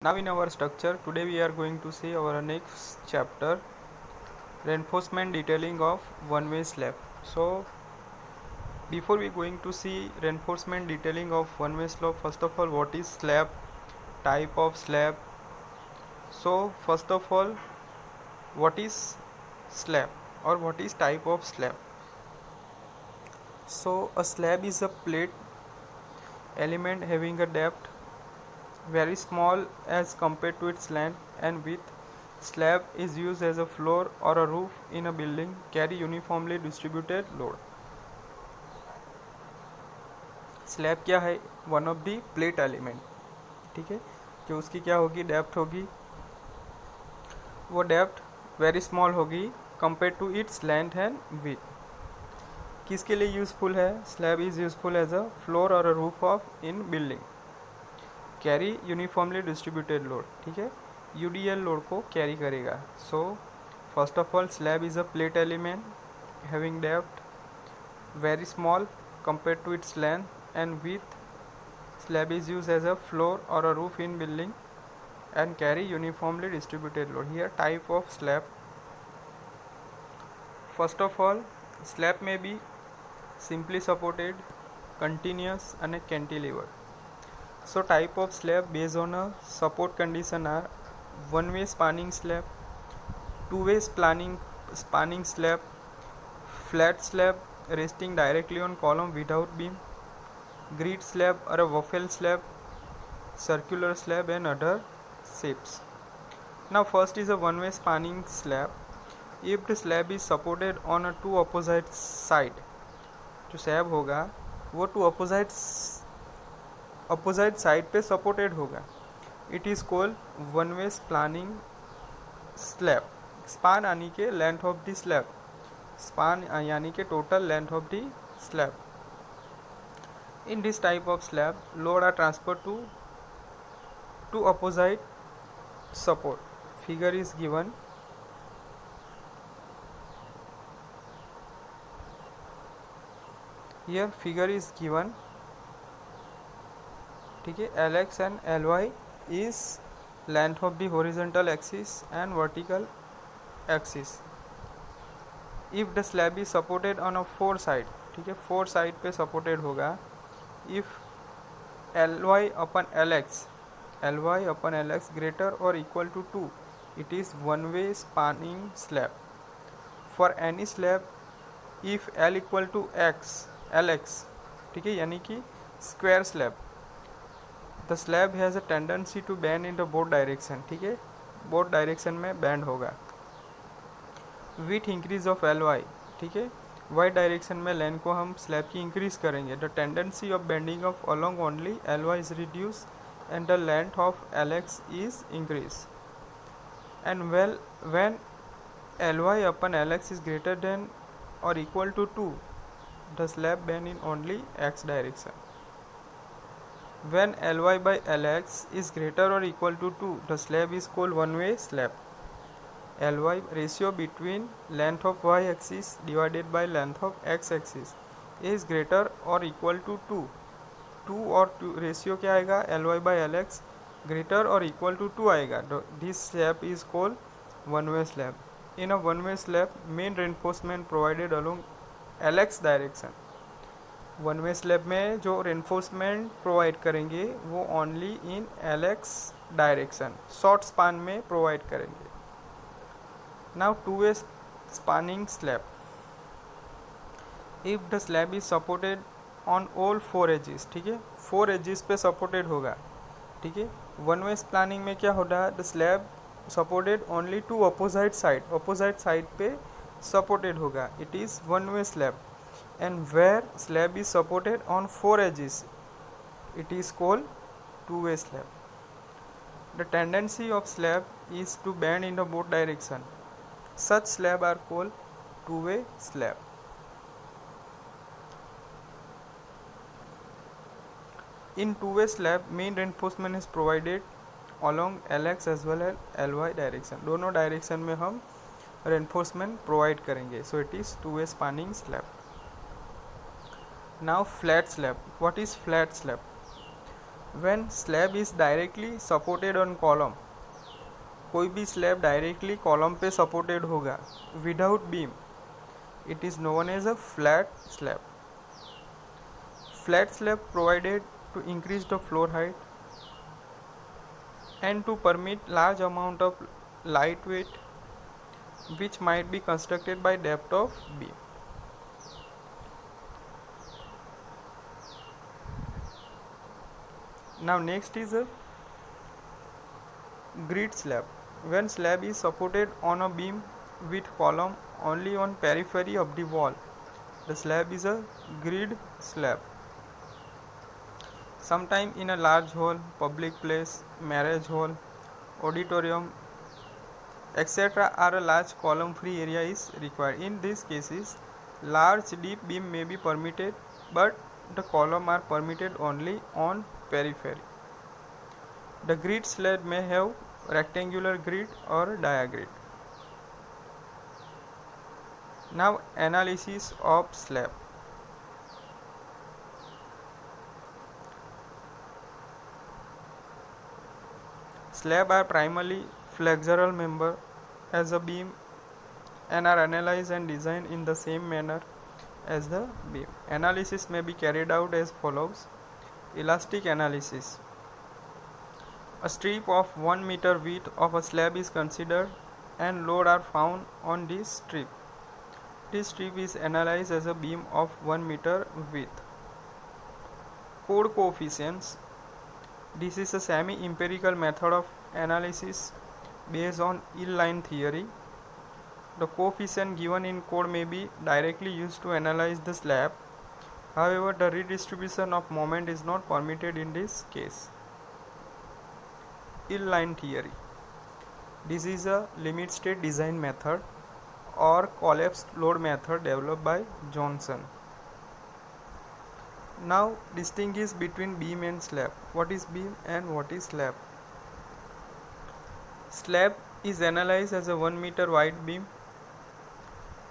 Now in our structure, today we are going to see our next chapter, reinforcement detailing of one-way slab. So before we going to see reinforcement detailing of one-way slab, first of all, what is slab, type of slab. So first of all, what is slab or what is type of slab? So a slab is a plate element having a depth very small as compared to its length and width. Slab is used as a floor or a roof in a building, carry uniformly distributed load. Slab क्या है? One of the plate element, ठीक है, जो उसकी क्या होगी, depth होगी, वो डेप्थ वेरी स्मॉल होगी compare to its length and width. किसके लिए यूज़फुल है? Slab is useful as a floor और a roof of in building, carry uniformly distributed load, ठीक है, यूडीएल लोड को कैरी करेगा. So first of all, slab is a plate element having depth very small compared to its length and width. Slab is used as a floor or a roof in building and carry uniformly distributed load. Here type of slab. First of all, slab may be simply supported, continuous and cantilever. So type of slab based on a support condition are one-way spanning slab, two-way spanning slab, flat slab resting directly on column without beam, grid slab or a waffle slab, circular slab and other shapes. Now first is a one-way spanning slab. If the slab is supported on a two opposite side, जो slab होगा वो to opposite side पे supported होगा. It is called one way spanning slab. Span यानी के length of the slab, span यानी के total length of the slab. In this type of slab, load are transferred to two opposite support. Figure is given. Here figure is given. ठीक है, Lx and Ly is length of the horizontal axis and vertical axis. If the slab is supported on a four side, ठीक है, four side पे supported होगा. If Ly upon Lx greater or equal to 2, it is one way spanning slab. For any slab, if L equal to Lx, ठीक है, यानी कि square slab, the slab has a tendency to bend in the both direction, ठीक है, both direction में bend होगा. With increase of Ly, ठीक है, वाई डायरेक्शन में लेंथ को हम स्लैब की इंक्रीज करेंगे. The tendency of bending of along only Ly is reduce and the length of Lx is increase. And when Ly upon Lx is greater than or equal to 2, the slab bend in only x direction. When Ly by Lx is greater or equal to 2, the slab is called one-way slab. Ly ratio between length of y axis divided by length of x axis is greater or equal to 2. 2 और 2 ratio क्या आएगा? Ly by Lx greater or equal to 2 आएगा. This slab is called one-way slab. In a one-way slab, main reinforcement provided along Lx direction. One way slab में जो reinforcement provide करेंगे वो only in Lx direction, short span में provide करेंगे. Now two way spanning slab. If the slab is supported on all four edges, ठीक है, four edges पे supported होगा, ठीक है. वन वे स्पानिंग में क्या होगा? The slab supported only two opposite side पे सपोर्टेड होगा. It is one way slab. And where slab is supported on four edges, it is called two-way slab. The tendency of slab is to bend in the both direction. Such slab are called two-way slab. In two-way slab, main reinforcement is provided along Lx as well as Ly direction. दोनों direction में हम reinforcement provide करेंगे. So it is two-way spanning slab. Now flat slab. What is flat slab? When slab is directly supported on column, कोई भी slab directly column पे supported होगा without beam, it is known as a flat slab. Flat slab provided to increase the floor height and to permit large amount of light weight which might be constructed by depth of beam. Now next is a grid slab. When slab is supported on a beam with column only on periphery of the wall, the slab is a grid slab. Sometime in a large hall, public place, marriage hall, auditorium, etc. are a large column free area is required. In these cases, large deep beam may be permitted, but the column are permitted only on periphery. The grid slab may have rectangular grid or diagrid. Now analysis of slab. Slab are primarily flexural member as a beam and are analyzed and designed in the same manner as the beam. Analysis may be carried out as follows. Elastic analysis. A strip of 1 meter width of a slab is considered and load are found on this strip. This strip is analyzed as a beam of 1 meter width. Chord coefficients. This is a semi-empirical method of analysis based on yield line theory. The coefficient given in chord may be directly used to analyze the slab. However, the redistribution of moment is not permitted in this case. Yield line theory. This is a limit state design method or collapsed load method developed by Johnson. Now distinguish between beam and slab. What is beam and what is slab? Slab is analyzed as a 1 meter wide beam.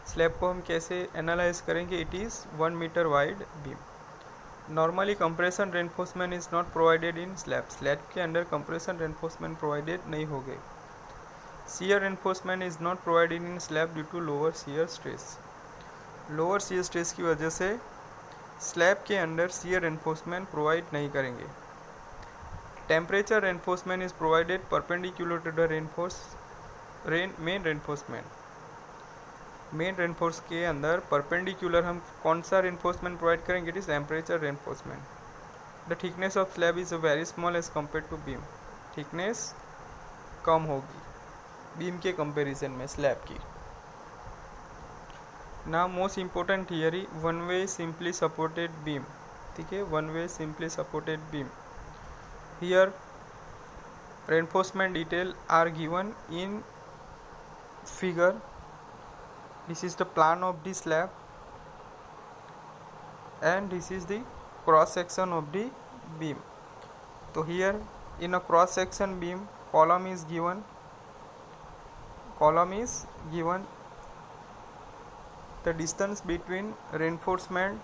Slab को हम कैसे analyse करेंगे? It is 1 metre wide beam. Normally compression reinforcement is not provided in slab. Slab के अंदर compression reinforcement provided नहीं हो गए. Shear reinforcement is not provided in slab due to lower shear stress. Lower shear stress की वजह से slab के अंदर शियर रेनफोर्समेंट प्रोवाइड नहीं करेंगे. Temperature reinforcement is provided perpendicular to the main reinforcement. Main reinforce के अंदर परपेंडिकुलर हम कौन सा रेनफोर्समेंट प्रोवाइड करेंगे? It is temperature reinforcement. The thickness of slab is very small as compare to beam. Thickness कम होगी बीम के comparison में स्लैब की. Now most important theory, one way simply supported beam. ठीक है, one way simply supported beam. Here reinforcement detail are given in figure. This is the plan of the slab and this is the cross section of the beam. So here in a cross section beam, column is given. The distance between reinforcement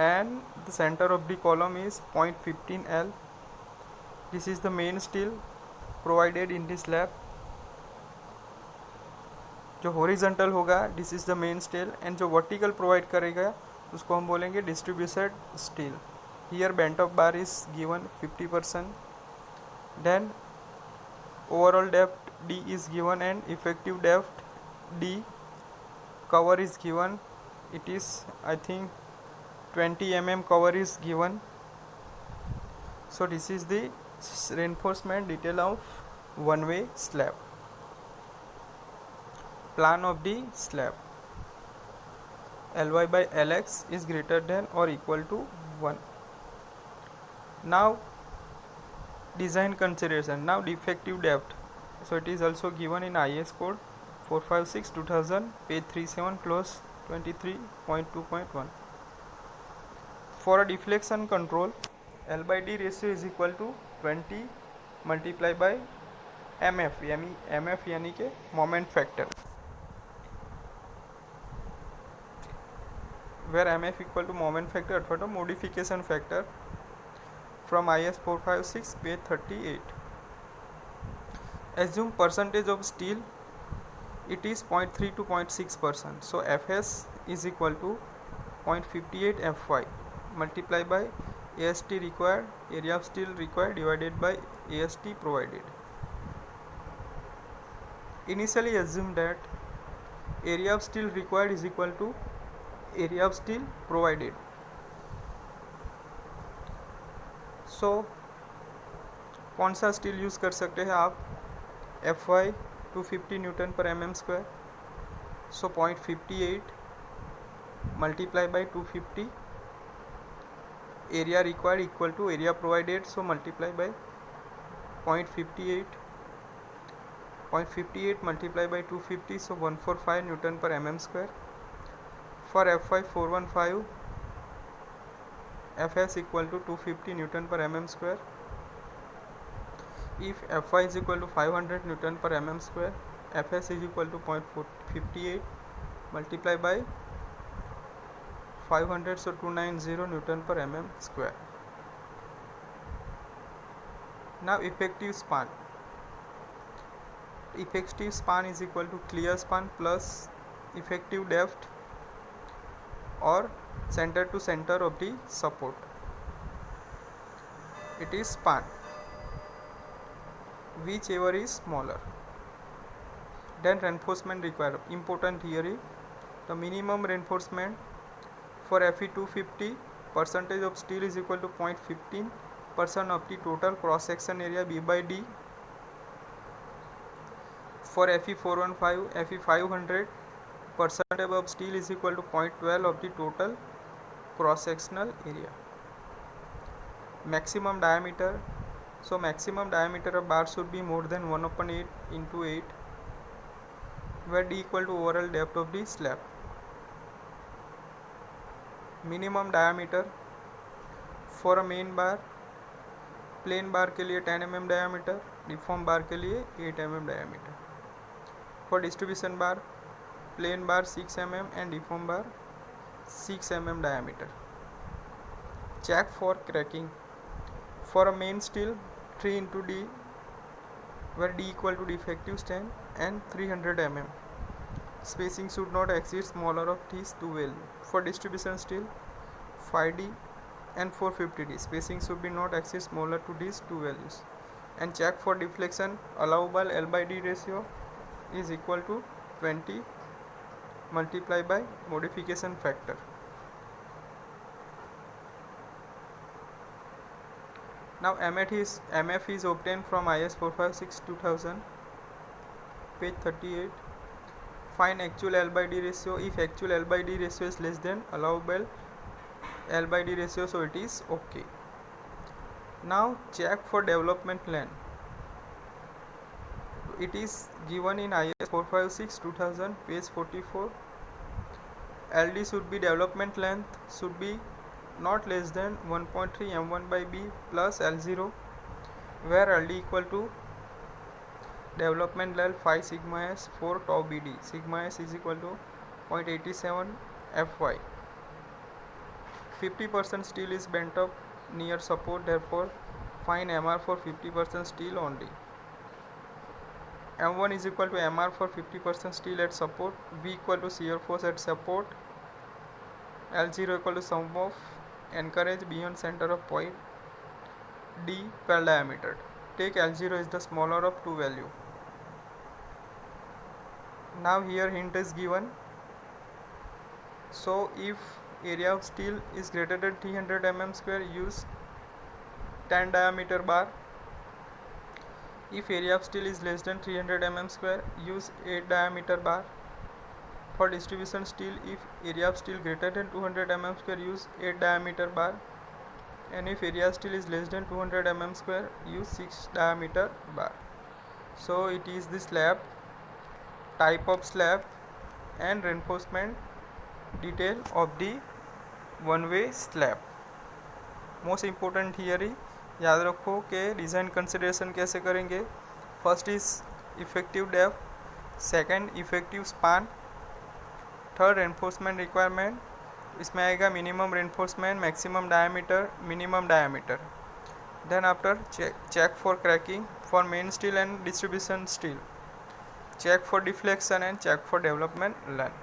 and the center of the column is 0.15 L. This is the main steel provided in the slab. जो horizontal होगा this is the main steel and जो vertical provide करेगा उसको हम बोलेंगे distributed steel. Here bent of bar is given 50%. Then overall depth D is given and effective depth D. Cover is given. It is I think 20 mm cover is given. So this is the reinforcement detail of one way slab. Plan of the slab. Ly by Lx is greater than or equal to 1. Now design consideration. Now defective depth. So it is also given in IS code 456/2000 page 37 clause 23.2.1. For a deflection control, L by D ratio is equal to 20 multiplied by MF यानी के moment factor, where MF equal to moment factor अथवा तो modification factor. from IS 456 page 38. Assume percentage of steel, it is 0.3 to 0.6%. So Fs is equal to 0.58 Fy multiply by AST required, area of steel required divided by AST provided. Initially assume that area of steel required is equal to area of steel provided. So कौन सा steel use कर सकते हैं आप? Fy 250 Newton पर mm square. So 0.58 multiply by 250, area required equal to area provided, so multiply by 0.58 multiply by 250, so 145 Newton per mm square. For Fy 415, Fs equal to 250 Newton per mm square. If Fy is equal to 500 Newton per mm square, Fs is equal to 0.58 multiply by 500, so 290 Newton per mm square. Now effective span. Effective span is equal to clear span plus effective depth or center to center of the support. It is span, whichever is smaller. Then reinforcement required. Important theory. The minimum reinforcement for Fe 250, percentage of steel is equal to 0.15% of the total cross section area B by D. For Fe 415, Fe 500, percentage of steel is equal to 0.12 of the total cross sectional area. Maximum diameter. So maximum diameter of bar should be more than 1/8 into 8, where D equal to overall depth of the slab. Minimum diameter for a main bar, plane बार के लिए 10 mm diameter, deform बार के लिए 8 mm diameter. For distribution bar, plain bar 6 mm and deform bar 6 mm diameter. Check for cracking. For a main steel 3 into D, where D equal to defective strength and 300 mm. Spacing should not exceed smaller of these two values. For distribution steel 5D and 450D, spacing should be not exceed smaller to these two values. And check for deflection. Allowable L by D ratio is equal to 20 multiplied by modification factor. Now MF is obtained from IS 456 2000 page 38. Find actual L by D ratio. If actual L by D ratio is less than allowable L by D ratio, so it is okay. Now check for development length. It is given in IS 456 2000 page 44. LD should be development length should be not less than 1.3 m1 by b plus L0, where LD equal to development level 5 sigma s 4 tau bd. Sigma s is equal to 0.87 Fy. 50% steel is bent up near support, therefore find MR for 50% steel only. M1 is equal to MR for 50% steel at support, V equal to shear force at support, L0 equal to sum of anchorage beyond center of point D per diameter. Take L0 is the smaller of two value. Now here hint is given. So if area of steel is greater than 300 mm square, use 10 diameter bar. If area of steel is less than 300 mm square, use 8 diameter bar. For distribution steel, if area of steel greater than 200 mm square, use 8 diameter bar. And if area of steel is less than 200 mm square, use 6 diameter bar. So it is the slab, type of slab and reinforcement detail of the one way slab. Most important theory याद रखो कि design consideration कैसे करेंगे. First is effective depth, second effective span, third reinforcement requirement, इसमें आएगा minimum reinforcement, maximum diameter, minimum diameter. Then after check for cracking for main steel and distribution steel, check for deflection and check for development line.